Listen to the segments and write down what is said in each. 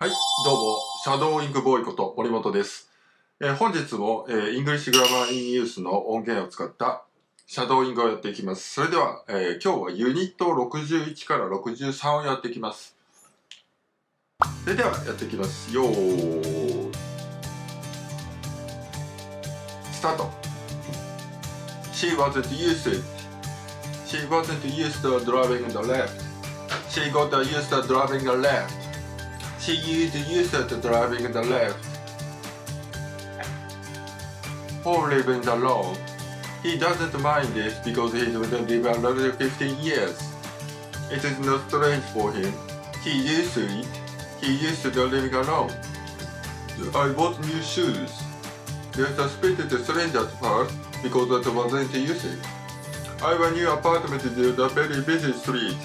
はい、どうも、シャドーイングボーイこと森本です。本日も、イングリッシュグラマーインユースの音源を使ったシャドーイングをやっていきます。それでは、今日はユニット61から63をやっていきます。それではやっていきますよー。スタート。She wasn't used to it. She wasn't used to driving the left. She got used to driving the left.She used to driving the left. Paul living alone. He doesn't mind this because he's been living another 15 years. It is not strange for him. He used to it. He used to living alone. I bought new shoes. They suspected strange at first because it wasn't used. I have a new apartment near the very busy street.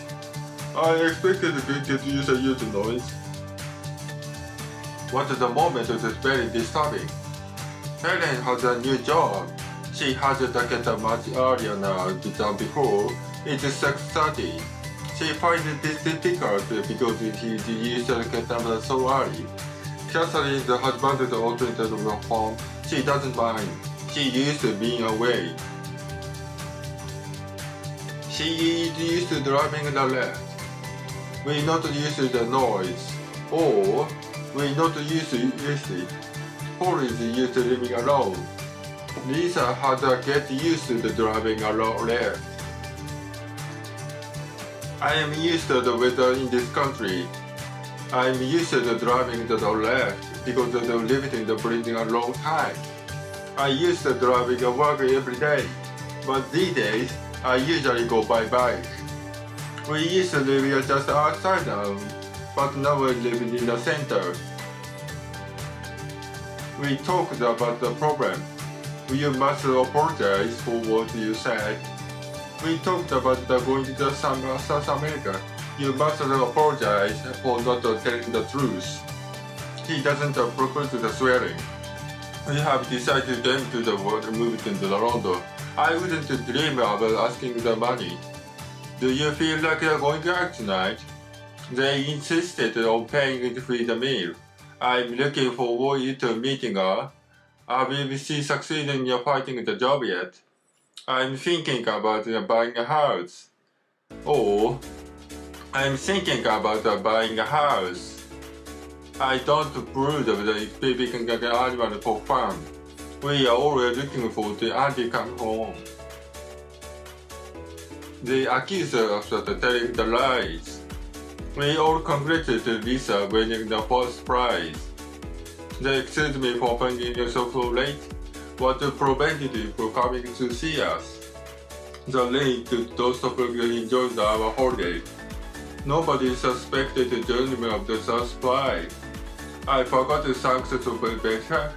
I expected to get used to huge noise.What the moment is very disturbing. Helen has a new job. She has to get much earlier now than before. It's 6:30. She finds this difficult because she used to get up so early. Catherine's husband is alternated from home. She doesn't mind. She used to being away. She is used to driving the left. We're not used to the noise. Or we're not used to it. Paul is used to living alone. Lisa had to get used to the driving alone left. I am used to the weather in this country. I am used to the driving to the left because of the living the breathing a long time. I used to driving to work every day, but these days I usually go by bike. We used to live just outside now.But now we're living in the center. We talked about the problem. You must apologize for what you said. We talked about going to South America. You must apologize for not telling the truth. He doesn't propose the swearing. We have decided to go to the world move to London. I wouldn't dream of asking the money. Do you feel like you're going out tonight?They insisted on paying for the meal. I'm looking forward to meeting her. Have she succeeded in finding the job yet? I'm thinking about buying a house. Or, I'm thinking about buying a house. I don't approve of the picking an animal for fun. We are always looking for the auntie come home. They accuse us of telling the lies.We all congratulated Lisa winning the first prize. They excused me for finding you so late. What prevented you from coming to see us? The late don't stop enjoying our holiday. Nobody suspected the journey of the surprise. I forgot to thank you for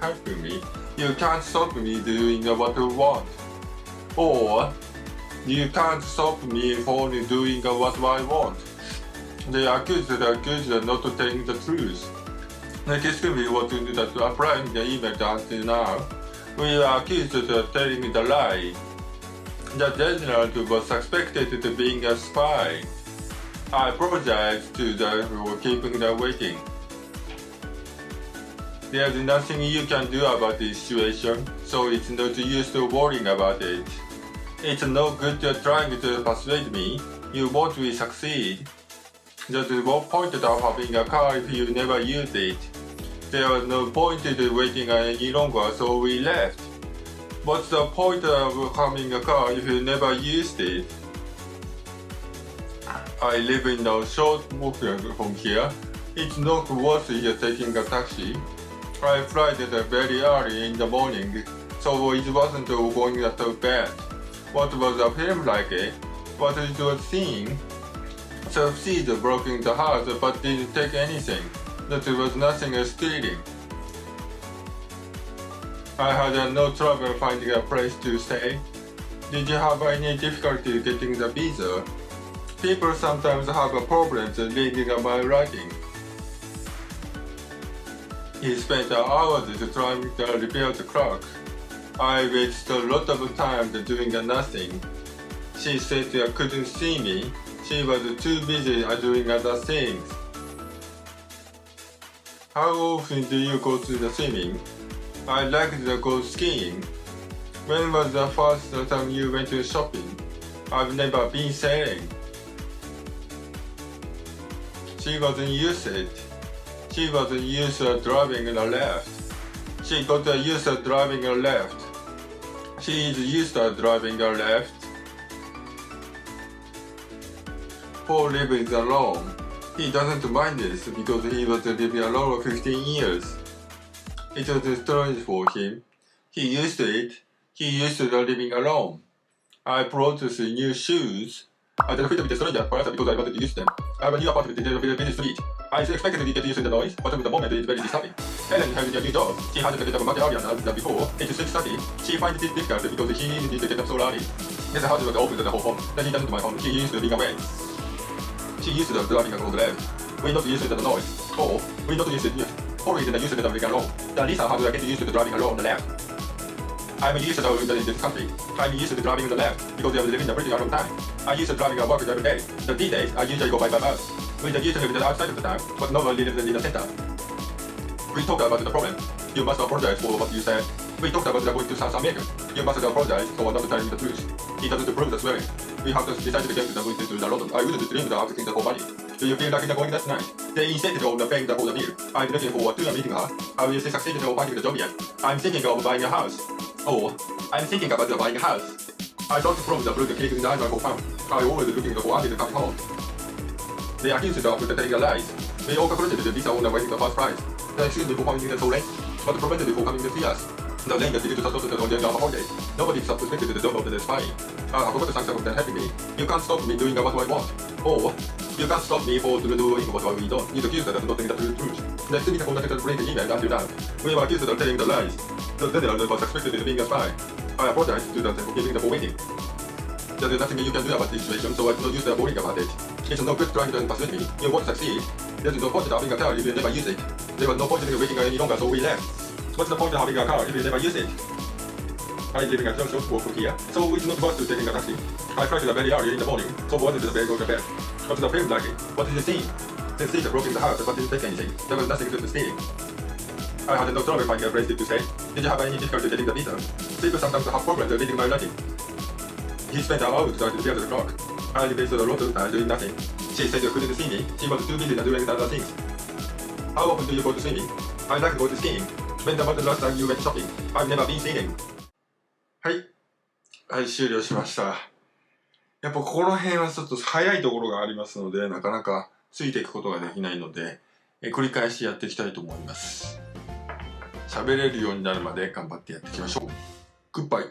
helping me. You can't stop me doing what I want. Or, you can't stop me from doing what I want.They accused not telling the truth. They asked me what to do to apply the email until now. We are accused of telling the lie. The general was suspected of being a spy. I apologize to them for keeping them waiting. There's nothing you can do about this situation, so it's not use to worrying about it. It's no good trying to persuade me. You won't succeed.There's no point of having a car if you never use it. There was no point in waiting any longer, so we left. What's the point of having a car if you never used it? I live in a short walk from here. It's not worth it taking a taxi. I flight very early in the morning, so it wasn't going that bad. What was the film like? What it was seeing?Succeeded breaking the house but didn't take anything. That was nothing stealing. I had no trouble finding a place to stay. Did you have any difficulty getting the visa? People sometimes have problems reading my writing. He spent hours trying to repair the clock. I wasted a lot of time doing nothing. She said she couldn't see me. She was too busy doing other things. How often do you go to the swimming? I like to go skiing. When was the first time you went to shopping? I've never been sailing. She wasn't used to it. She wasn't used to driving on the left. She got used to driving on the left. She is used to driving on the left. Paul lives alone. He doesn't mind this because he was living alone for 15 years. It was strange for him. He used to it. He used to living alone. I brought new shoes. I didn't fit with the stranger first because I wanted to use them. I have a new apartment in the village street. I expected to get used to the noise, but at the moment it's very disturbing. Ellen has a new job. She has to get up much earlier than before. It's 6:30. She finds it difficult because she needs to get up so early. His house was open to the whole home. Then he doesn't mind home. She used to being away. She used to driving across the left. We're not used to the noise. Or we're not used to it. Always used to driving alone. Then Lisa has to get used to driving alone on the left. I'm used to living in this country. I'm used to driving on the left because I was living there pretty long time. I used to driving and work every day. The D-days I usually go by bus. We used to live outside of the town, but nobody lives in the center. We talked about the problem. You must apologize for what you said. We talked about going to South America. You must apologize for not telling the truth. He doesn't prove the swearing. We have to decide to get to the London. I wouldn't dream of asking the whole money. Do you feel like you're going that night? They insisted on paying the whole meal. I'm looking forward to meeting her. I will succeed in finding the job yet. I'm thinking of buying a house. Oh, I'm thinking about buying a house. I got from the blue cake in the whole farm. I always looking for Andy to come home. They accused us of telling lies. We all calculated the visa on the way to the first prize. They accused me for coming in so late, but prevented me from coming to see us. The lane that did to stop on the holidays. Nobody suspected the job of the spying. I forgot to thank them for helping me. You can't stop me doing what I want. Or, you can't stop me for doing what we don't. You accused us of not telling the truth. They still contacted the break email until now. We were accused of telling the lies. The general was suspected of being a spy. I apologize to them for giving them for waiting. There is nothing you can do about this situation, so I do not use the worrying about it. It's no good trying to persuade me. You won't succeed. There is no point in having a car if you never use it. There was no point in waiting any longer, so we left. What's the point of having a car if you never use it? I'm living at Johnson from here, so it's not worth taking a taxi. I cried very early in the morning, so wanted to go to bed. What's the film like? What did you see? The thief broke in the house, but didn't take anything. There was nothing to steal. I had no trouble finding a place to stay. Did you have any difficulty getting the visa? People sometimes have problems reading my writing. He spent hours trying to clear the clock. I wasted a lot of time doing nothing. She said you couldn't see me. She was too busy doing other things. How often do you go to swimming? I like to go to skiing. When was the last time you went shopping? I've never been skiing. はい。はい、終了しました。やっぱこの辺はちょっと早いところがありますので、なかなかついていくことができないので、繰り返しやっていきたいと思います。喋れるようになるまで頑張ってやっていきましょう。グッバイ。